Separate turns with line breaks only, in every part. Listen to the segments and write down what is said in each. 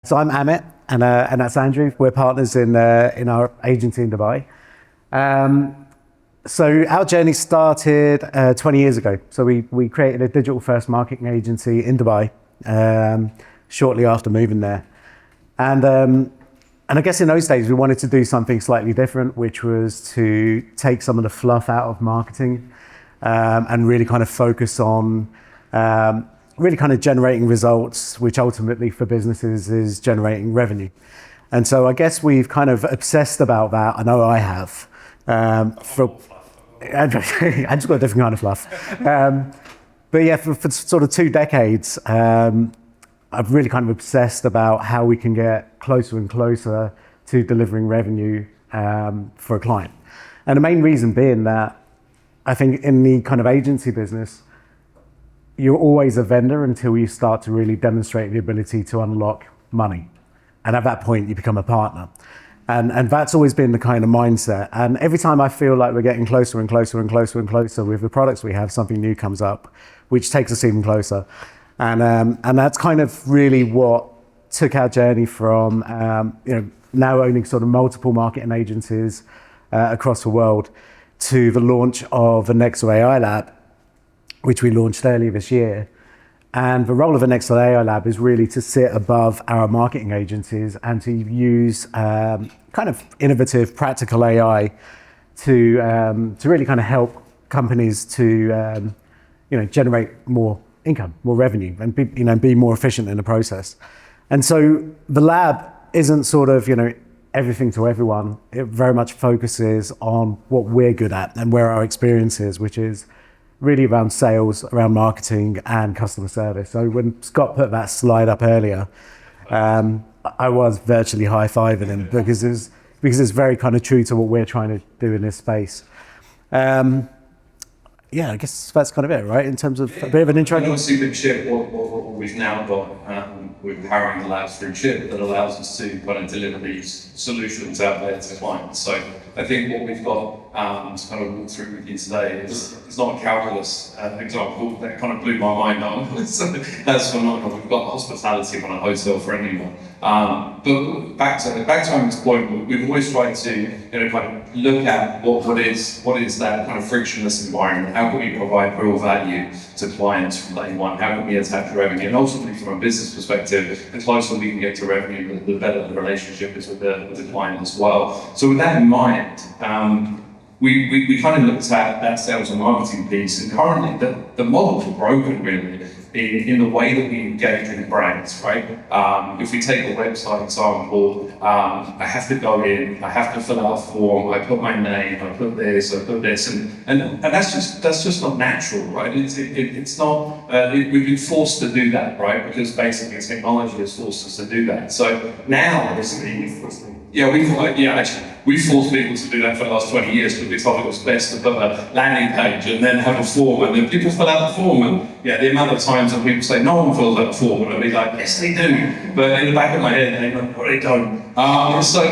So I'm Amit, and that's Andrew. We're partners in our agency in Dubai. So our journey started 20 years ago. So we created a digital-first marketing agency in Dubai shortly after moving there. And I guess in those days we wanted to do something slightly different, which was to take some of the fluff out of marketing and really kind of focus on really kind of generating results, which ultimately for businesses is generating revenue. And so I guess we've kind of obsessed about that. I know I have. I just got a different kind of fluff. But yeah, for sort of 2 decades, I've really kind of obsessed about how we can get closer and closer to delivering revenue for a client. And the main reason being that I think in the kind of agency business, you're always a vendor until you start to really demonstrate the ability to unlock money. And at that point, you become a partner. And that's always been the kind of mindset. And every time I feel like we're getting closer and closer and closer and closer with the products we have, something new comes up, which takes us even closer. And that's kind of really what took our journey from now owning sort of multiple marketing agencies across the world to the launch of the NEXA AI Lab, which we launched earlier this year. And the role of the NEXA AI Lab is really to sit above our marketing agencies and to use kind of innovative, practical AI to really kind of help companies to generate more income, more revenue, and be more efficient in the process. And so the lab isn't sort of everything to everyone. It very much focuses on what we're good at and where our experience is, which is really around sales, around marketing and customer service. So when Scott put that slide up earlier, I was virtually high-fiving him because it's very kind of true to what we're trying to do in this space. Yeah, I guess that's kind of it, right? In terms of a bit of an intro.
And obviously with Chipp, what we've now got, we're powering the labs through Chipp that allows us to kind of deliver these solutions out there to clients. So I think what we've got to kind of walk through with you today is not a calculus example that kind of blew my mind on. So that's phenomenal. We've got hospitality on a hotel for anyone. But back to Amit's point, we've always tried to kind of look at what is that kind of frictionless environment. How can we provide real value to clients from day one? How can we attach revenue? And ultimately, from a business perspective, the closer we can get to revenue, the better the relationship is with the client as well. So with that in mind, we kind of looked at that sales and marketing piece, and currently the models are broken really in the way that we engage with brands, right? If we take a website example, I have to go in, I have to fill out a form, I put my name, I put this, and that's just not natural, right? It's not. We've been forced to do that, right? Because basically technology has forced us to do that. So now, obviously, we forced people to do that for the last 20 years because we thought it was best to put a landing page and then have a form, and then people fill out the form, and the amount of times that people say no one fills out the form, and I'll be like, yes they do, but in the back of my head they go, no they don't. So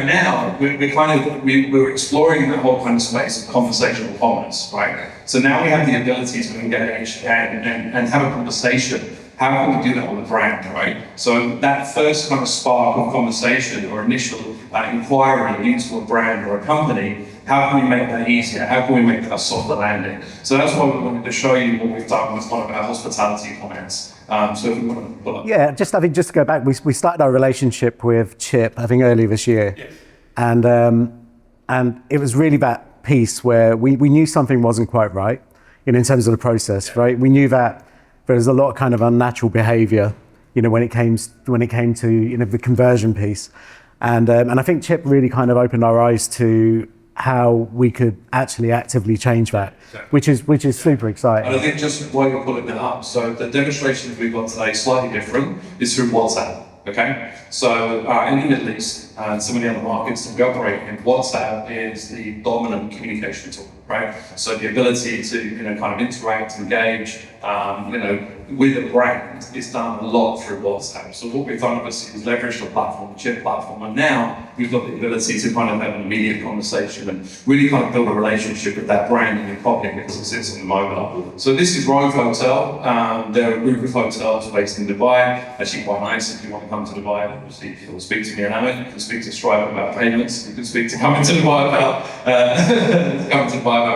now we're exploring the whole kind of space of conversational commerce, right? So now we have the ability to engage and have a conversation. How can we do that with a brand, right? So that first kind of spark of conversation or initial inquiry into a brand or a company, how can we make that easier? How can we make that a softer landing? So that's why we wanted to show you what we've done with one of our hospitality clients. So if we want to pull up.
Yeah, just to go back, we started our relationship with Chipp, I think earlier this year.
Yes.
And it was really that piece where we knew something wasn't quite right in terms of the process, right? We knew that there was a lot of kind of unnatural behavior, when it came to the conversion piece, and I think Chipp really kind of opened our eyes to how we could actually actively change that, exactly. which is super exciting.
And I think just while you're pulling that up, so the demonstration that we've got today is slightly different. It's through WhatsApp. Okay, so in the Middle East and some of the other markets that we operate in, WhatsApp is the dominant communication tool, right? So the ability to kind of interact, engage, with a brand, it's done a lot through WhatsApp. So what we've done obviously is leverage the platform, the Chipp platform, and now we've got the ability to kind of have an immediate conversation and really kind of build a relationship with that brand in your pocket because it sits on the mobile. So this is Rove Hotel. They're a group of hotels based in Dubai. Actually quite nice if you want to come to Dubai. Obviously, if you'll speak to me and Amit, you can speak to Stripe about payments. You can speak to coming to Dubai about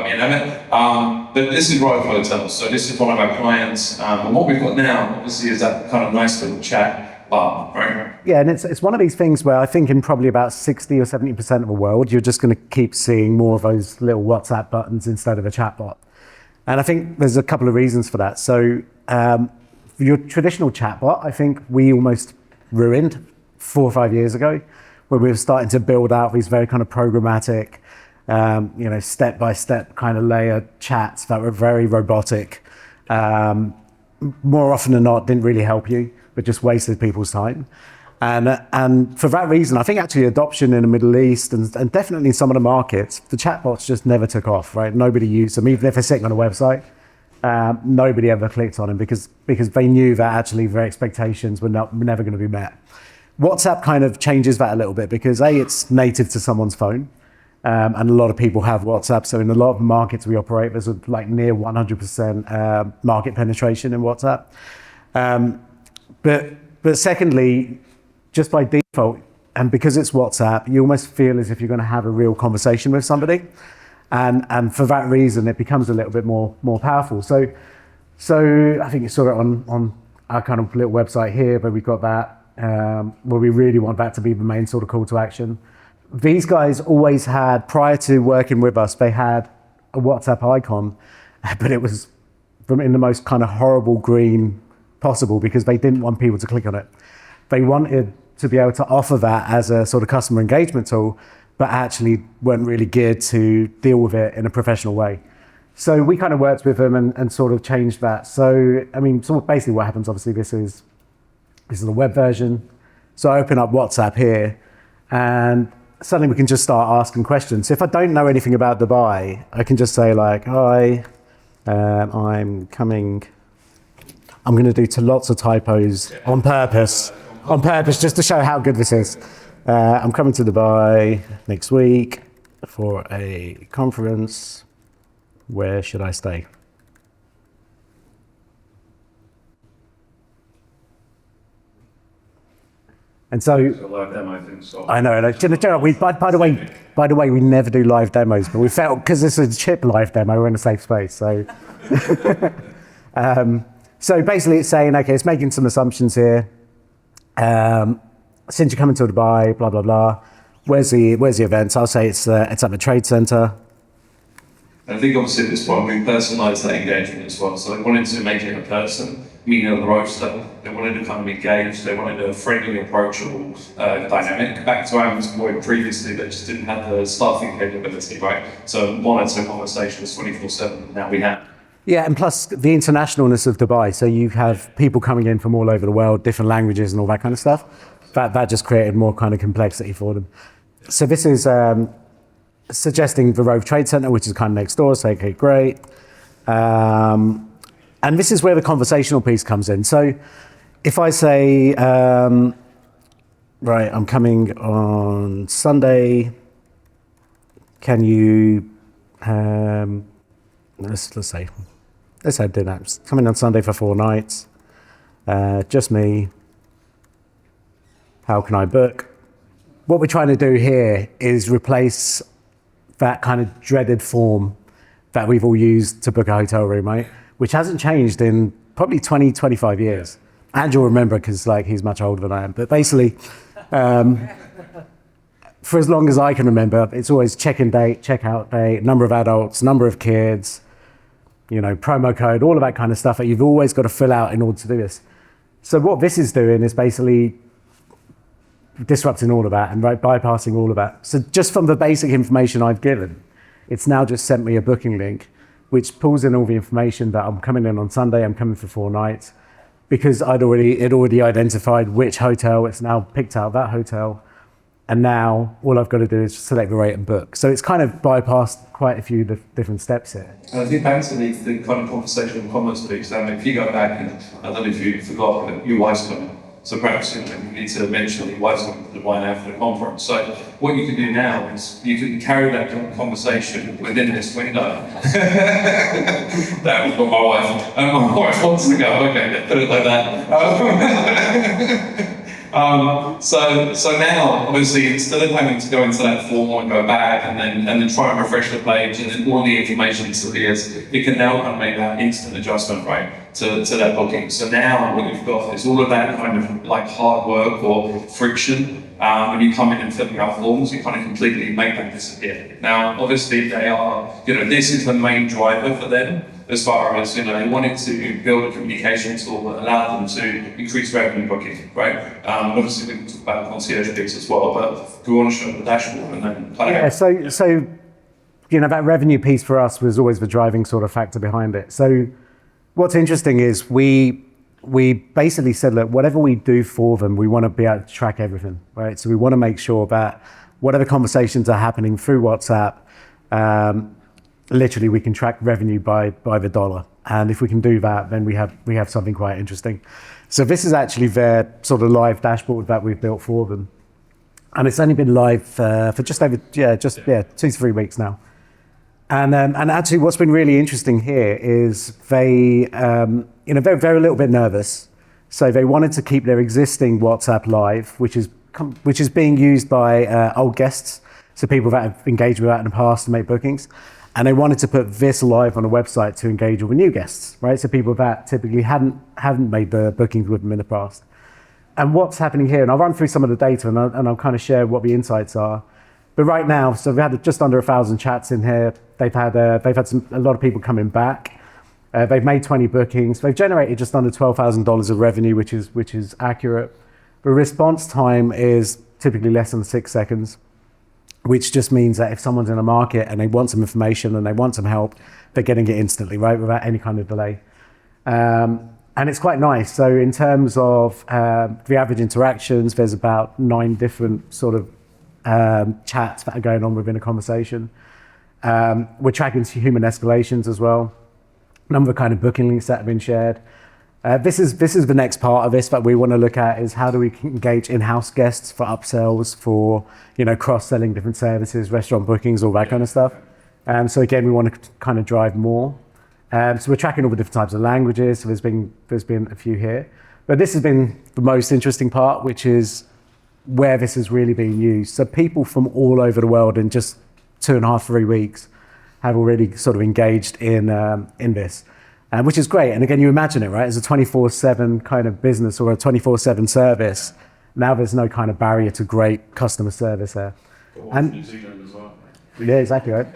me and Amit. But this is Rove Hotels. So this is one of our clients. And what we've got now, obviously, is that kind of nice little chat bar, right?
Yeah, and it's one of these things where I think in probably about 60 or 70% of the world, you're just going to keep seeing more of those little WhatsApp buttons instead of a chatbot. And I think there's a couple of reasons for that. So for your traditional chatbot, I think we almost ruined 4 or 5 years ago when we were starting to build out these very kind of programmatic, step-by-step kind of layer chats that were very robotic. More often than not, didn't really help you, but just wasted people's time. And for that reason, I think actually adoption in the Middle East and definitely in some of the markets, the chatbots just never took off, right? Nobody used them, even if they're sitting on a website. Nobody ever clicked on them because they knew that actually their expectations were never going to be met. WhatsApp kind of changes that a little bit because it's native to someone's phone. And a lot of people have WhatsApp. So in a lot of markets we operate, there's like near 100% market penetration in WhatsApp. But secondly, just by default, and because it's WhatsApp, you almost feel as if you're going to have a real conversation with somebody. And for that reason, it becomes a little bit more powerful. So I think you saw it on our kind of little website here, where we've got that, where we really want that to be the main sort of call to action. These guys always had, prior to working with us, they had a WhatsApp icon, but it was in the most kind of horrible green possible because they didn't want people to click on it. They wanted to be able to offer that as a sort of customer engagement tool, but actually weren't really geared to deal with it in a professional way. So we kind of worked with them and sort of changed that. So, I mean, so basically what happens, obviously, this is the web version. So I open up WhatsApp here and suddenly we can just start asking questions. So if I don't know anything about Dubai, I can just say like, hi, I'm coming. I'm going to do lots of typos on purpose, just to show how good this is. I'm coming to Dubai next week for a conference. Where should I stay? And so,
live demo thing, so.
I know. By the way, we never do live demos, but we felt because this is a Chipp live demo, we're in a safe space. So, so basically, it's saying, okay, it's making some assumptions here. Since you're coming to Dubai, blah blah blah. Where's the event? So I'll say it's at the trade center.
And I think obviously at this point we personalised that engagement as well. So they wanted to make it a person, meaning at the roast level. They wanted to kind of engage. They wanted a friendly, approachable dynamic. Back to Alan's point previously, they just didn't have the staffing capability, right? So monitor conversations 24/7. Now we have.
Yeah, and plus the internationalness of Dubai. So you have people coming in from all over the world, different languages and all that kind of stuff. That just created more kind of complexity for them. So this is suggesting the Rove Trade Center, which is kind of next door. So, okay, great. And this is where the conversational piece comes in. So if I say, right, I'm coming on Sunday, can you, let's have dinner. Coming on Sunday for 4 nights, just me. How can I book? What we're trying to do here is replace that kind of dreaded form that we've all used to book a hotel room, right? Which hasn't changed in probably 20, 25 years. And you'll remember because like he's much older than I am. But basically, for as long as I can remember, it's always check-in date, check-out date, number of adults, number of kids, promo code, all of that kind of stuff that you've always got to fill out in order to do this. So what this is doing is basically disrupting all of that and bypassing all of that. So just from the basic information I've given, it's now just sent me a booking link, which pulls in all the information that I'm coming in on Sunday, I'm coming for 4 nights, because it already identified which hotel, it's now picked out that hotel. And now all I've got to do is select the rate and book. So it's kind of bypassed quite a few different steps here.
And I think back to the kind of conversational commerce piece, if you go back, and I don't know if you forgot, but your wife's coming. So perhaps you need to mention that your wife's coming to the wine after the conference. So what you can do now is you can carry that conversation within this window. That was what my wife. My wife wants to go. Okay, put it like that. So now, obviously, instead of having to go into that form and go back and then try and refresh the page and then all the information disappears, it can now kind of make that instant adjustment, right, to that booking. So now what you've got is all of that kind of like hard work or friction. When you come in and filling out forms, you kind of completely make that disappear. Now, obviously, they are, this is the main driver for them. As far as, they wanted to build a communication tool that allowed them to increase revenue booking, right? Obviously, we can talk about the concierge piece as well, but we want to show the dashboard and then kind of...
Yeah, so that revenue piece for us was always the driving sort of factor behind it. So what's interesting is we basically said, look, whatever we do for them, we want to be able to track everything, right? So we want to make sure that whatever conversations are happening through WhatsApp, literally we can track revenue by the dollar. And if we can do that, then we have something quite interesting. So this is actually their sort of live dashboard that we've built for them. And it's only been live for just over, 2 to 3 weeks now. And actually what's been really interesting here is they're a little bit nervous. So they wanted to keep their existing WhatsApp live, which is being used by old guests. So people that have engaged with that in the past to make bookings. And they wanted to put this live on a website to engage with the new guests, right? So people that typically hadn't made the bookings with them in the past. And what's happening here, and I'll run through some of the data and I'll kind of share what the insights are. But right now, so we've had just under 1,000 chats in here. They've had a lot of people coming back. They've made 20 bookings. They've generated just under $12,000 of revenue, which is accurate. The response time is typically less than 6 seconds, which just means that if someone's in a market and they want some information and they want some help, they're getting it instantly, right, without any kind of delay. And it's quite nice. So in terms of the average interactions, there's about 9 different sort of chats that are going on within a conversation. We're tracking human escalations as well. Number of kind of booking links that have been shared. This is the next part of this that we want to look at is how do we engage in-house guests for upsells, for cross-selling different services, restaurant bookings, all that kind of stuff. So again, we want to kind of drive more. So we're tracking all the different types of languages. So there's been a few here, but this has been the most interesting part, which is where this is really being used. So people from all over the world in just 2.5, 3 weeks have already sort of engaged in this. Which is great. And again, you imagine it, right? As a 24/7 kind of business or a 24/7 service, now there's no kind of barrier to great customer service there. And New Zealand as well. Yeah, exactly right.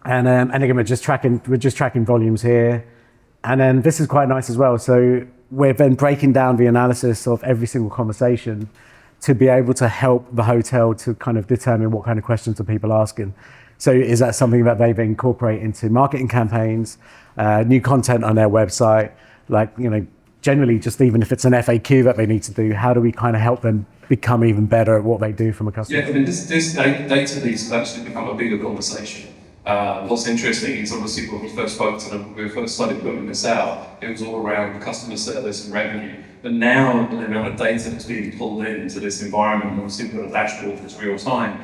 And again, we're just tracking volumes here. And then this is quite nice as well. So we're then breaking down the analysis of every single conversation to be able to help the hotel to kind of determine what kind of questions are people asking. So is that something that they've incorporate into marketing campaigns, new content on their website, generally just even if it's an FAQ that they need to do, how do we kind of help them become even better at what they do from a customer?
Yeah, I mean, this data piece has actually become a bigger conversation. What's interesting is obviously when we first spoke to them, when we first started building this out, it was all around customer service and revenue. But now the amount of data that's being pulled into this environment, and obviously we've got a dashboard that's real time,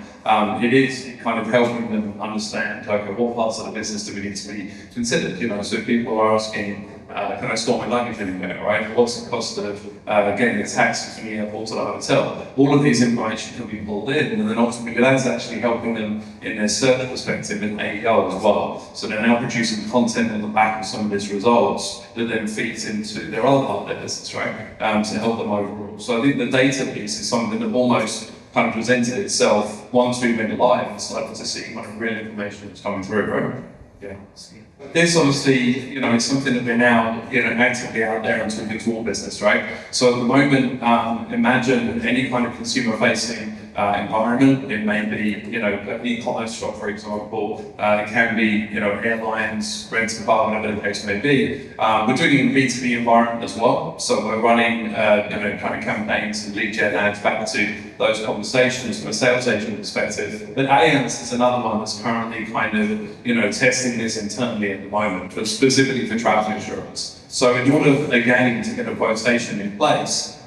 it is kind of helping them understand, okay, what parts of the business do we need to be considered? So people are asking, can I store my luggage anywhere, right? What's the cost of getting a taxi from the airport to the hotel? All of these information can be pulled in, and then ultimately that's actually helping them in their search perspective in AEO as well. So they're now producing content on the back of some of these results that then feeds into their other part of their business, right? To help them overall. So I think the data piece is something that almost kind of presented itself once we went live and started to see kind of real information that's coming through, right? Yeah. This obviously, is something that we're now, actively out there and talking to all business, right? So at the moment, imagine any kind of consumer-facing environment. It may be, an e-commerce shop, for example. It can be, airlines, rent a car, whatever the case may be. We're doing it in B2B environment as well. So we're running, kind of campaigns and lead gen ads back to those conversations from a sales agent perspective. But Allianz is another one that's currently kind of, testing this internally at the moment, but specifically for travel insurance. So in order, again, to get a quotation in place,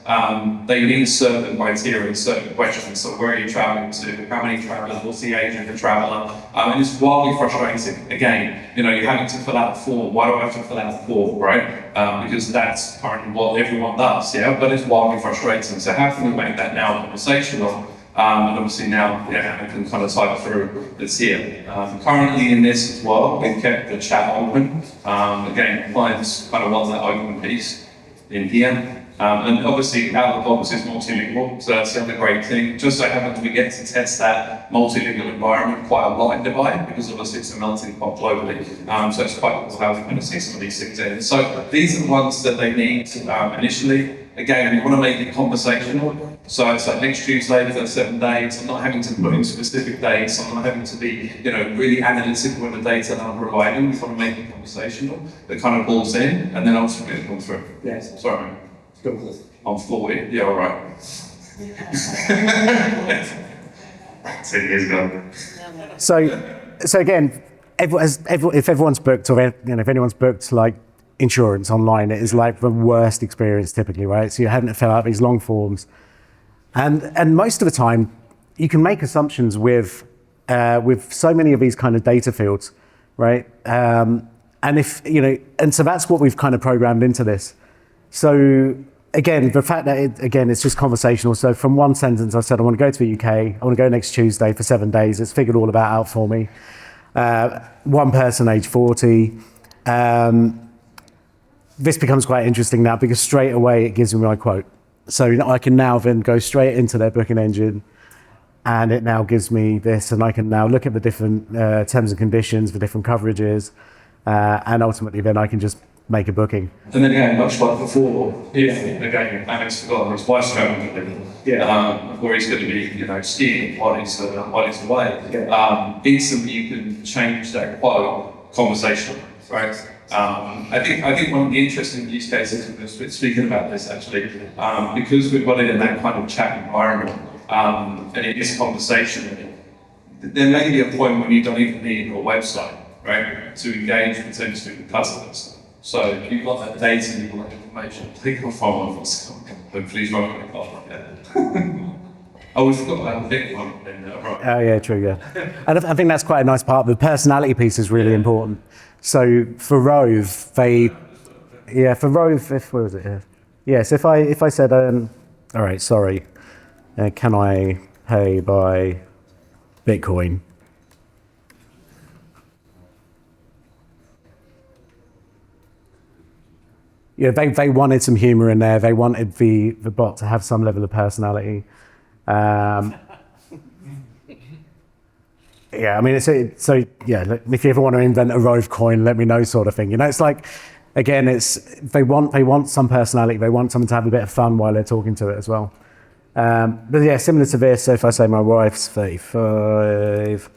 they need certain criteria, certain questions. So where are you traveling to? How many travelers? What's the age of the traveller? And it's wildly frustrating. Again, you're having to fill out a form. Why do I have to fill out a form, right? Because that's currently what everyone does, yeah? But it's wildly frustrating. So how can we make that now conversational? And obviously now, I can kind of type through this here. Currently in this as well, we've kept the chat open. Again, clients kind of want that open piece in here. And obviously, out of the box is multilingual, so that's the other great thing. Just so happens we get to test that multilingual environment quite a lot in Dubai, because obviously it's a melting pot globally. So it's quite cool how we kind of see some of these things in. So these are the ones that they need initially. Again, we want to make it conversational. So it's like next Tuesday for 7 days. I'm not having to put in specific dates. I'm not having to be, really analytical in the data that I'm providing. We want to make it conversational. That kind of pulls in, and then ultimately it comes through. Yes. Sorry. I'm 40. Yeah, all right. 10 years ago.
So again, if everyone's booked, or if anyone's booked like insurance online, it is like the worst experience typically, right? So you're having to fill out these long forms, and most of the time, you can make assumptions with so many of these kind of data fields, right? And and so that's what we've kind of programmed into this. So again, the fact that it's just conversational. So from one sentence, I said, I want to go to the UK. I want to go next Tuesday for 7 days. It's figured all about out for me. One person, age 40. This becomes quite interesting now, because straight away it gives me my quote. So I can now then go straight into their booking engine, and it now gives me this, and I can now look at the different terms and conditions, the different coverages, and ultimately then I can just make a booking.
And then again, much like before, again, Amit's forgotten his wife's traveling with him, where he's going to be, skiing while he's away. Instantly you can change that quote conversational, right? I think one of the interesting use cases, we're speaking about this actually, because we've got it in that kind of chat environment, and it is conversational, there may be a point when you don't even need a website, right, to engage potentially with customers. So if you've got that data and you've got that information, take your phone off us. Hopefully he's running a car. Oh, we forgot about the big one then, right? Oh
yeah, true, yeah. And I think that's quite a nice part. The personality piece is really important. So for Rove, where was it? Yes, if I said, all right, sorry, can I pay by Bitcoin? Yeah, they wanted some humor in there. They wanted the bot to have some level of personality. Yeah, I mean, if you ever want to invent a Rove coin, let me know, sort of thing. It's like, again, they want some personality. They want someone to have a bit of fun while they're talking to it as well. But yeah, similar to this. So if I say my wife's 35.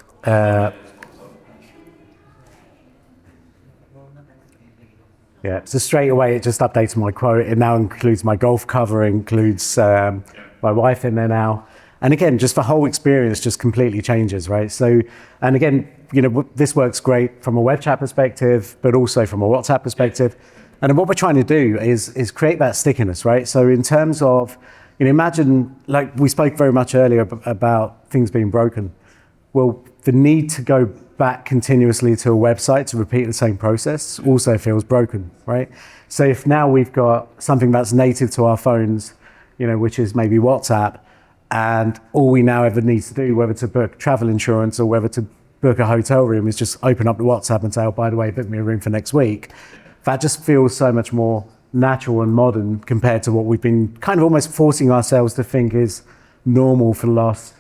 Yeah, so straight away it just updates my quote. It now includes my golf cover, includes my wife in there now. And again, just the whole experience just completely changes, right? So, and again, this works great from a web chat perspective, but also from a WhatsApp perspective. And what we're trying to do is create that stickiness, right? So in terms of, imagine, like we spoke very much earlier about things being broken. Well, the need to go back continuously to a website to repeat the same process also feels broken, right? So if now we've got something that's native to our phones, which is maybe WhatsApp, and all we now ever need to do, whether to book travel insurance or whether to book a hotel room, is just open up the WhatsApp and say, oh, by the way, book me a room for next week. That just feels so much more natural and modern compared to what we've been kind of almost forcing ourselves to think is normal for the last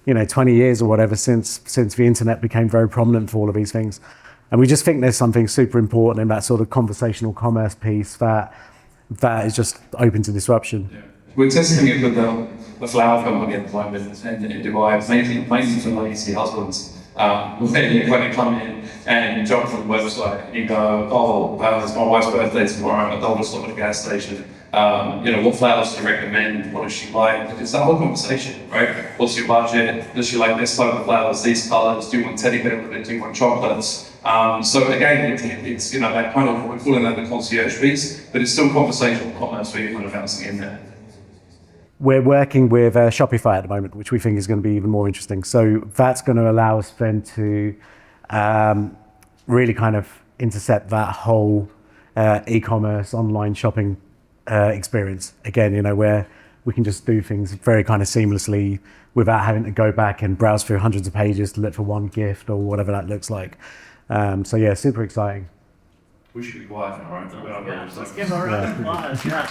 20 years or whatever, since the internet became very prominent for all of these things. And we just think there's something super important in that sort of conversational commerce piece that is just open to disruption.
Yeah. We're testing it with the flower company at the moment in Dubai, mainly for lazy husbands. When you come in and you jump on the website and you go, oh, it's my wife's birthday tomorrow, I don't want to stop at a gas station. What flowers do you recommend? What does she like? It's that whole conversation, right? What's your budget? Does she like this type of flowers, these colors? Do you want teddy bear with it? Do you want chocolates? So again, it's that kind of, we're calling that the concierge piece, but it's still conversational commerce where you're kind of bouncing in there.
We're working with Shopify at the moment, which we think is going to be even more interesting. So that's going to allow us then to really kind of intercept that whole e-commerce online shopping experience. Again, where we can just do things very kind of seamlessly without having to go back and browse through hundreds of pages to look for one gift or whatever that looks like. So yeah, super exciting.
We should be quiet now, right?
Let's give a round of applause. Yeah.